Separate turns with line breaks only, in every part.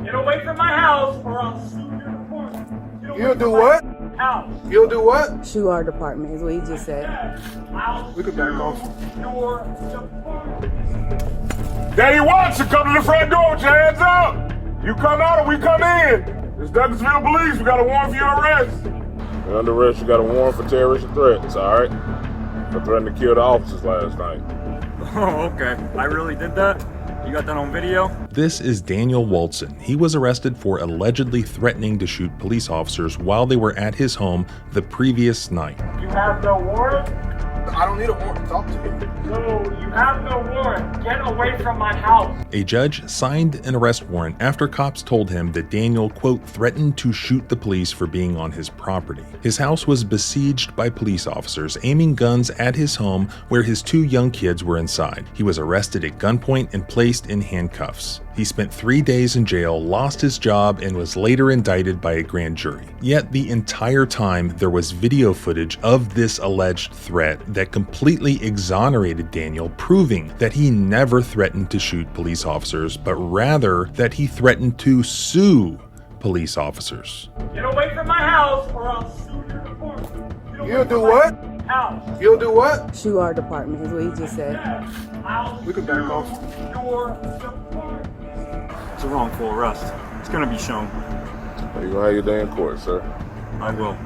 Get away from my house or I'll sue your department.
You'll do what?
House.
You'll do what?
Sue our department is what he just said.
I'll
We could back off.
your department.
Daniel Waltson, come to the front door with your hands up. You come out or we come in. It's Douglasville Police. We got a warrant for your arrest. You're under arrest. You got a warrant for terrorist threats, all right? For threatening to kill the officers last night.
Oh, okay. I really did that? You got that on video?
This is Daniel Waltson. He was arrested for allegedly threatening to shoot police officers while they were at his home the previous night.
You have no warrant?
I don't need a warrant to talk to you.
So you have no warrant. Get away from my house.
A judge signed an arrest warrant after cops told him that Daniel, quote, threatened to shoot the police for being on his property. His house was besieged by police officers, aiming guns at his home where his 2 young kids were inside. He was arrested at gunpoint and placed in handcuffs. He spent 3 days in jail, lost his job, and was later indicted by a grand jury. Yet the entire time, there was video footage of this alleged threat that completely exonerated Daniel, proving that he never threatened to shoot police officers, but rather that he threatened to sue police officers.
Get away from my house or I'll sue your department.
You'll do what?
House.
You'll do what?
Sue our department is what he just said.
I'll
We could back off.
your department.
It's a wrongful arrest. It's gonna be shown.
You're gonna have your day in court, sir.
I will.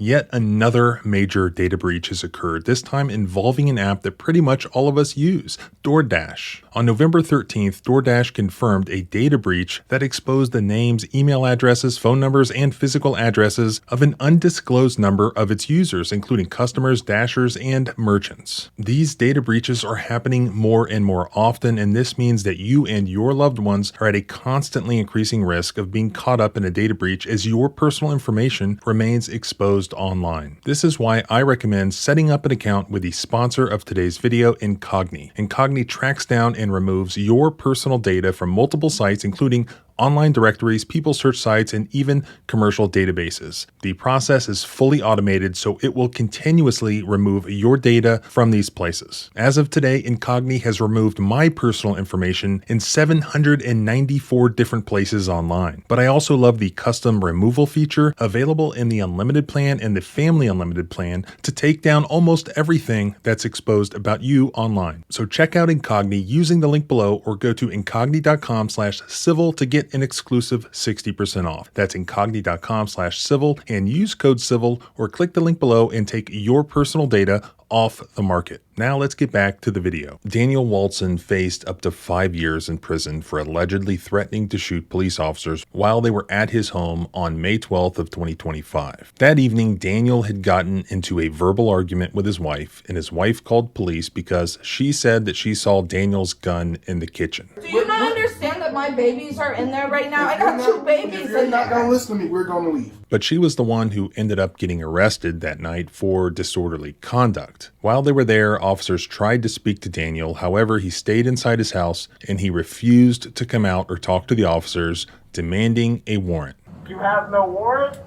Yet another major data breach has occurred, this time involving an app that pretty much all of us use, DoorDash. On November 13th, DoorDash confirmed a data breach that exposed the names, email addresses, phone numbers, and physical addresses of an undisclosed number of its users, including customers, dashers, and merchants. These data breaches are happening more and more often, and this means that you and your loved ones are at a constantly increasing risk of being caught up in a data breach as your personal information remains exposed online. This is why I recommend setting up an account with the sponsor of today's video, Incogni. Incogni tracks down and removes your personal data from multiple sites, including online directories, people search sites, and even commercial databases. The process is fully automated, so it will continuously remove your data from these places. As of today, Incogni has removed my personal information in 794 different places online. But I also love the custom removal feature available in the unlimited plan and the family unlimited plan to take down almost everything that's exposed about you online. So check out Incogni using the link below or go to incogni.com/civil to get an exclusive 60% off. That's incogni.com/civil and use code CIVIL or click the link below and take your personal data off the market. Now let's get back to the video. Daniel Waltson faced up to 5 years in prison for allegedly threatening to shoot police officers while they were at his home on May 12th of 2025. That evening, Daniel had gotten into a verbal argument with his wife, and his wife called police because she said that she saw Daniel's gun in the kitchen.
Do you not understand that my babies are in there right now? I got 2 babies
If you're
in
not
there.
gonna listen to me, we're gonna leave.
But she was the one who ended up getting arrested that night for disorderly conduct. While they were there, officers tried to speak to Daniel. However, he stayed inside his house and he refused to come out or talk to the officers, demanding a warrant.
You have no warrant?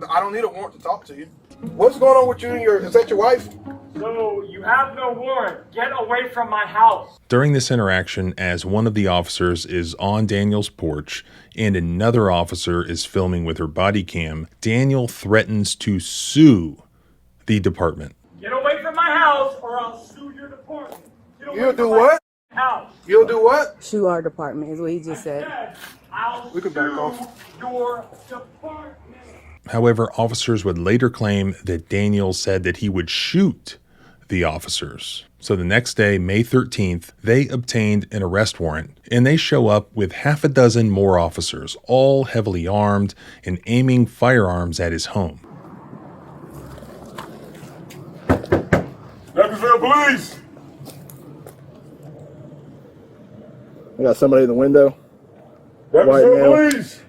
I don't need a warrant to talk to you. What's going on with you and is that your wife?
So you have no warrant. Get away from my house.
During this interaction, as one of the officers is on Daniel's porch and another officer is filming with her body cam, Daniel threatens to sue the department.
Get away from my house or I'll sue your department. Get away
You'll
from
do
my
what?
House.
You'll do what?
Sue our department is what he just said.
I'll
We could back
sue
off.
your department.
However, officers would later claim that Daniel said that he would shoot the officers. So the next day, May 13th, they obtained an arrest warrant and they show up with half a dozen more officers, all heavily armed and aiming firearms at his home.
Douglasville Police!
We got somebody in the window.
Douglasville
male.
Police!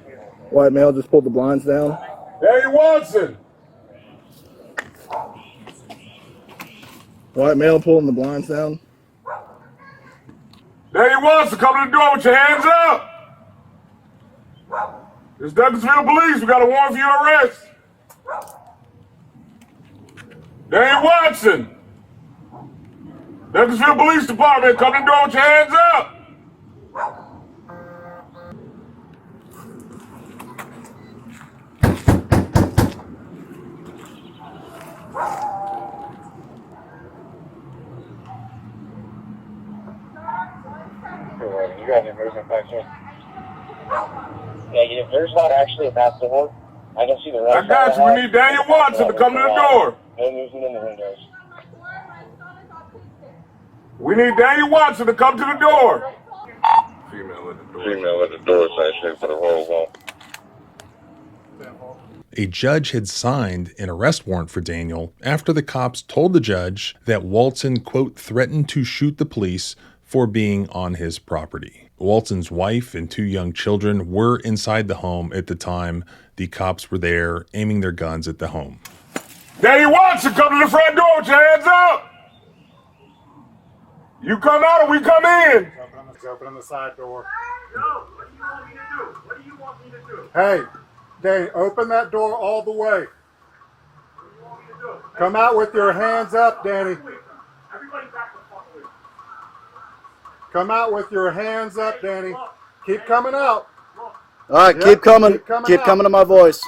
White male just pulled the blinds down.
Daniel Waltson!
White male pulling the blinds down.
Daniel Waltson, come to the door with your hands up! It's Douglasville Police. We got a warrant for your arrest. Daniel Waltson! Douglasville Police Department, come to the door with your hands up.
You got any movement back here? Yeah, there's not actually a path door. I can see the right.
I got you. We need Daniel Waltson to come to the door.
No movement in the windows.
We need Daniel Waltson to come to the door. Female at the door.
Female at the door, saying for the roll wall.
A judge had signed an arrest warrant for Daniel after the cops told the judge that Waltson, quote, threatened to shoot the police for being on his property. Waltson's wife and 2 young children were inside the home at the time the cops were there aiming their guns at the home.
Daniel Waltson, come to the front door with your hands up. You come out or we come in.
Open the side door.
No, what do you want me to do? What do you want me to do?
Hey, Danny, open that door all the way.
What do you want me to do?
Come out with your hands up, Danny.
Everybody back the fuck away.
Come out with your hands up, Danny. Keep coming out.
All right,
Yep,
keep coming.
keep coming
Keep
out.
coming to my voice.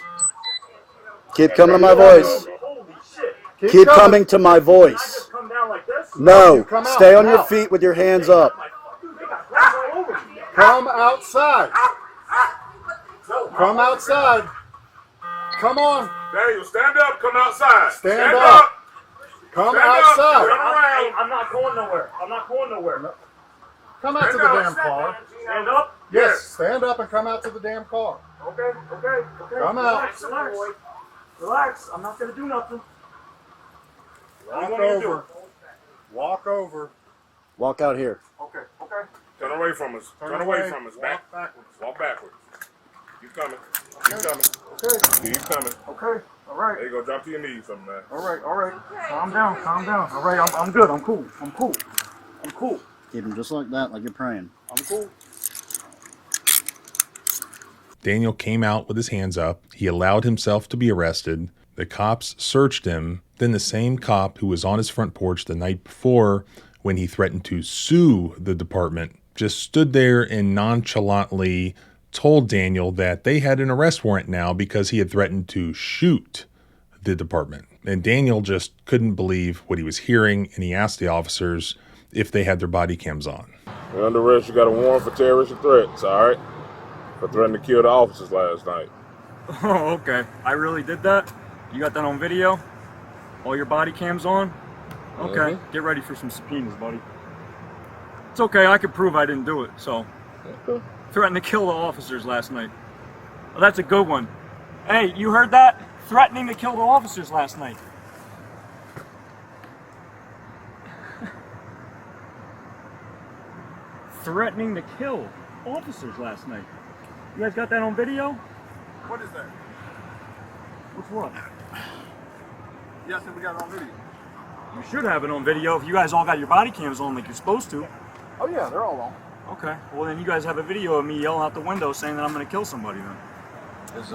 Keep coming to my voice.
Holy shit.
Keep coming to my
I
voice.
just come down like this?
No,
come out
stay on your
now.
feet with your hands up.
Dude, they got guns all over me.
Come outside. Come outside. Come on.
Daniel, stand up, come outside.
Stand up. Come
Stand up.
outside.
Turn around.
I'm not going nowhere. I'm not going nowhere.
Come out to the damn car.
Stand up.
Yes, stand up and come out to the damn car.
Okay.
Come out.
Relax. I'm not gonna do nothing.
Walk over. Walk over.
Walk out here.
Okay.
Turn away from us. Turn away from us.
Walk backwards.
Walk backwards. You coming. You coming.
Okay.
You coming.
Okay. All right.
There you go. Drop to your knees, something, man.
All right. Calm down. All right. I'm good. I'm cool.
Keep them just like that, like you're praying.
I'm cool.
Daniel came out with his hands up. He allowed himself to be arrested. The cops searched him. Then the same cop who was on his front porch the night before when he threatened to sue the department just stood there and nonchalantly told Daniel that they had an arrest warrant now because he had threatened to shoot the department. And Daniel just couldn't believe what he was hearing, and he asked the officers if they had their body cams on.
You're under arrest. You got a warrant for terrorist threats, all right? For threatening to kill the officers last night.
Oh, okay. I really did that? You got that on video? All your body cams on? Okay, Get ready for some subpoenas, buddy. It's okay, I can prove I didn't do it, so.
Okay.
Threatened to kill the officers last night. Well, that's a good one. Hey, you heard that? Threatening to kill the officers last night. Threatening to kill officers last night. You guys got that on video?
What is that?
Which one?
Yes, we got it on video.
You should have it on video if you guys all got your body cams on like you're supposed to.
Oh yeah, they're all on.
Okay, well then you guys have a video of me yelling out the window saying that I'm gonna kill somebody then.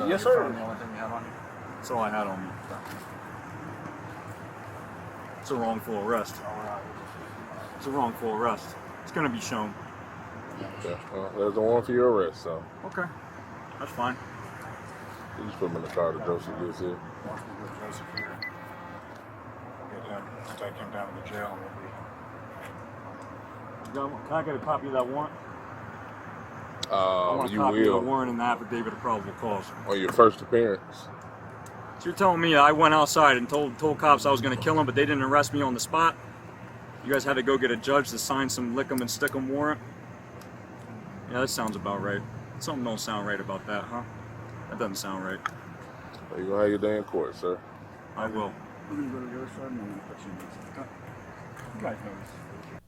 Yes, sir.
The only thing you have on you? That's all I had on me. It's a wrongful arrest. It's a wrongful arrest. It's gonna be shown.
Yeah, well, there's a warrant for your arrest, so.
Okay, that's fine.
You just put him in the car that Joseph gets here.
Joseph here. Get him, take him down to the jail.
Can I get a copy of that warrant? I want a
You
copy of the
will
warrant and the affidavit of probable cause.
on your first appearance.
So you're telling me I went outside and told cops I was going to kill him, but they didn't arrest me on the spot? You guys had to go get a judge to sign some lick 'em and stick 'em warrant? Yeah, that sounds about right. Something don't sound right about that, huh? That doesn't sound right.
So you're gonna have your day in court, sir.
I will.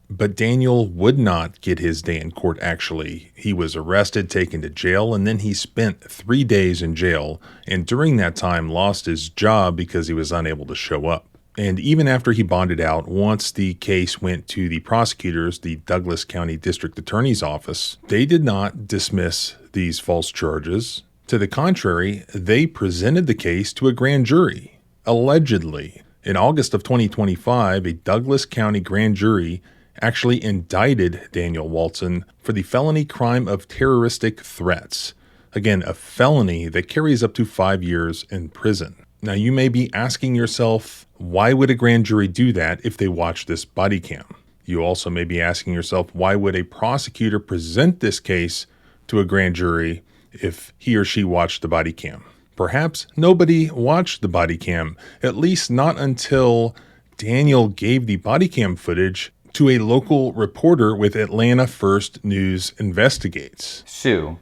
But Daniel would not get his day in court, actually. He was arrested, taken to jail, and then he spent 3 days in jail, and during that time lost his job because he was unable to show up. And even after he bonded out, once the case went to the prosecutors, the Douglas County District Attorney's Office, they did not dismiss these false charges. To the contrary, they presented the case to a grand jury. Allegedly, in August of 2025, a Douglas County grand jury actually indicted Daniel Waltson for the felony crime of terroristic threats. Again, a felony that carries up to 5 years in prison. Now, you may be asking yourself, why would a grand jury do that if they watch this body cam? You also may be asking yourself, why would a prosecutor present this case to a grand jury if he or she watched the body cam? Perhaps nobody watched the body cam, at least not until Daniel gave the body cam footage to a local reporter with Atlanta First News Investigates.
Sue,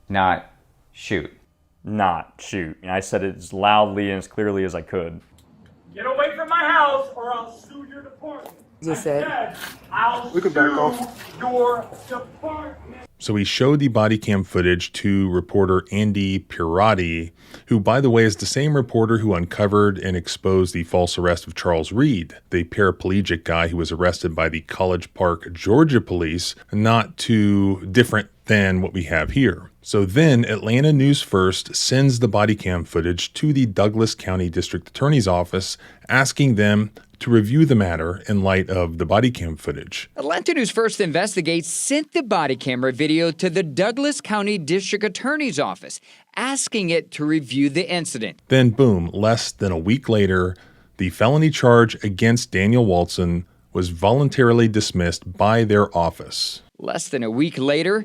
not shoot.
Not shoot. And I said it as loudly and as clearly as I could.
Get away from my house or I'll sue your department.
Just said.
I'll
We can back off.
your department.
So he showed the body cam footage to reporter Andy Pirati, who, by the way, is the same reporter who uncovered and exposed the false arrest of Charles Reed, the paraplegic guy who was arrested by the College Park, Georgia police, not too different than what we have here. So then Atlanta News First sends the body cam footage to the Douglas County District Attorney's Office, asking them to review the matter in light of the body cam footage.
Atlanta News First Investigates sent the body camera video to the Douglas County District Attorney's Office, asking it to review the incident.
Then boom, less than a week later, the felony charge against Daniel Waltson was voluntarily dismissed by their office.
Less than a week later,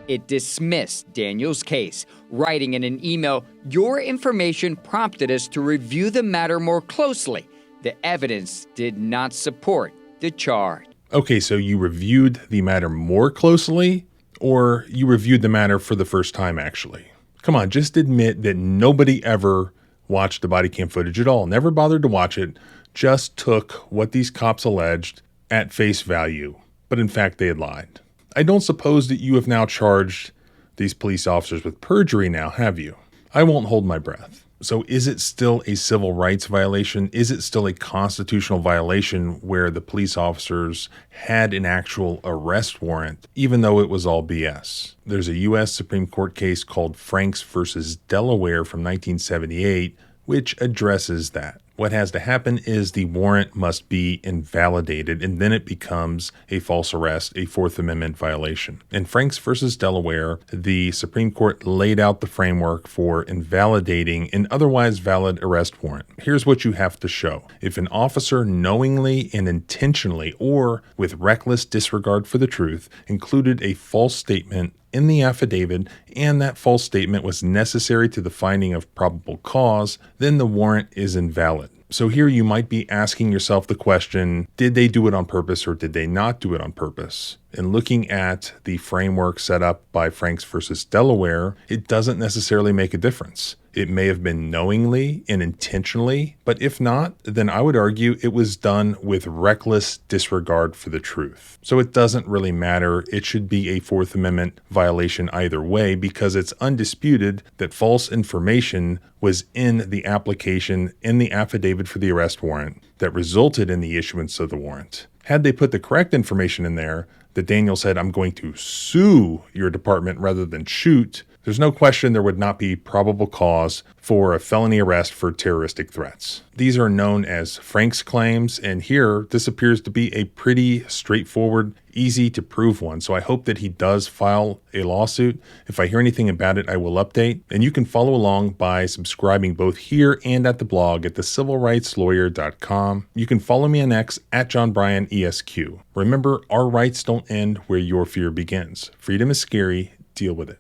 it dismissed Daniel's case, writing in an email, "Your information prompted us to review the matter more closely. The evidence did not support the charge."
Okay, so you reviewed the matter more closely, or you reviewed the matter for the first time, actually? Come on, just admit that nobody ever watched the body cam footage at all, never bothered to watch it, just took what these cops alleged at face value. But in fact, they had lied. I don't suppose that you have now charged these police officers with perjury now, have you? I won't hold my breath. So is it still a civil rights violation? Is it still a constitutional violation where the police officers had an actual arrest warrant, even though it was all BS? There's a U.S. Supreme Court case called Franks versus Delaware from 1978, which addresses that. What has to happen is the warrant must be invalidated, and then it becomes a false arrest, a Fourth Amendment violation. In Franks versus Delaware, the Supreme Court laid out the framework for invalidating an otherwise valid arrest warrant. Here's what you have to show. If an officer knowingly and intentionally, or with reckless disregard for the truth, included a false statement in the affidavit, and that false statement was necessary to the finding of probable cause, then the warrant is invalid. So here you might be asking yourself the question, did they do it on purpose or did they not do it on purpose? And looking at the framework set up by Franks versus Delaware, it doesn't necessarily make a difference. It may have been knowingly and intentionally, but if not, then I would argue it was done with reckless disregard for the truth. So it doesn't really matter. It should be a Fourth Amendment violation either way, because it's undisputed that false information was in the application, in the affidavit for the arrest warrant that resulted in the issuance of the warrant. Had they put the correct information in there, that Daniel said, "I'm going to sue your department rather than shoot," there's no question there would not be probable cause for a felony arrest for terroristic threats. These are known as Franks claims, and here this appears to be a pretty straightforward, easy to prove one. So I hope that he does file a lawsuit. If I hear anything about it, I will update. And you can follow along by subscribing both here and at the blog at thecivilrightslawyer.com. You can follow me on X at JohnBryanESQ. Remember, our rights don't end where your fear begins. Freedom is scary. Deal with it.